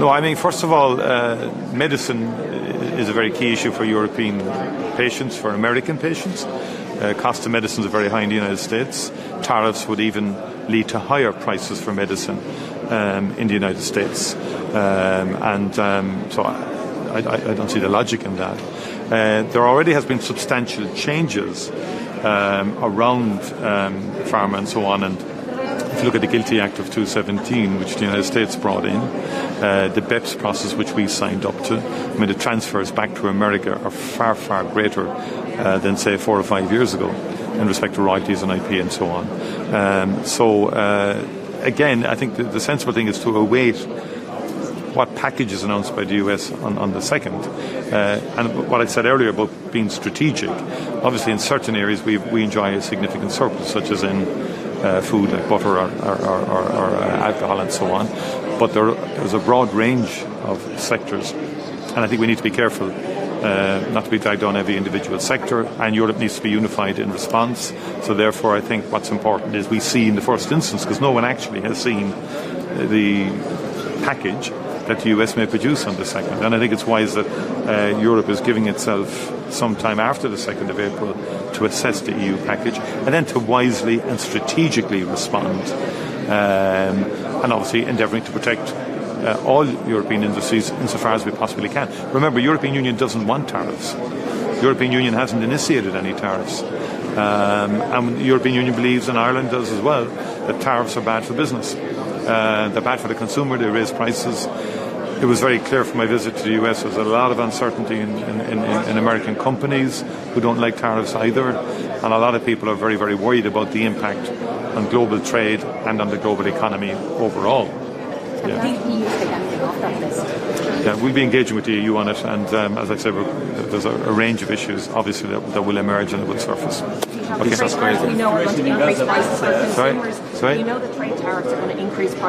No, I mean, first of all, medicine is a very key issue for European patients, for American patients. Cost of medicines are very high in the United States. Tariffs would even lead to higher prices for medicine in the United States. So I don't see the logic in that. There already has been substantial changes around pharma and so on. And if you look at the Guilty Act of 2017, which the United States brought in, the BEPS process which we signed up to, I mean, the transfers back to America are far, far greater than, say, 4 or 5 years ago in respect to royalties and IP and so on. Again, I think the sensible thing is to await what package is announced by the US on the 2nd. And what I said earlier about being strategic, obviously in certain areas we enjoy a significant surplus, such as in food like butter or alcohol and so on. But there's a broad range of sectors, and I think we need to be careful not to be dragged down every individual sector, and Europe needs to be unified in response. So therefore I think what's important is we see in the first instance, because no one actually has seen the package that the US may produce on the 2nd. And I think it's wise that Europe is giving itself some time after the 2nd of April to assess the EU package and then to wisely and strategically respond, and obviously endeavouring to protect all European industries insofar as we possibly can. Remember, the European Union doesn't want tariffs. The European Union hasn't initiated any tariffs. And the European Union believes, and Ireland does as well, that tariffs are bad for business. They're bad for the consumer, they raise prices. It was very clear from my visit to the US there's a lot of uncertainty in American companies who don't like tariffs either, and a lot of people are very, very worried about the impact on global trade and on the global economy overall. Yeah. Do the EU take anything off that list? Yeah, we'll be engaging with the EU on it, and as I said, there's a range of issues obviously that will emerge and that will surface. Okay, that's great. We know we're going to increase prices for consumers. Sorry? We know that trade tariffs are going to increase prices.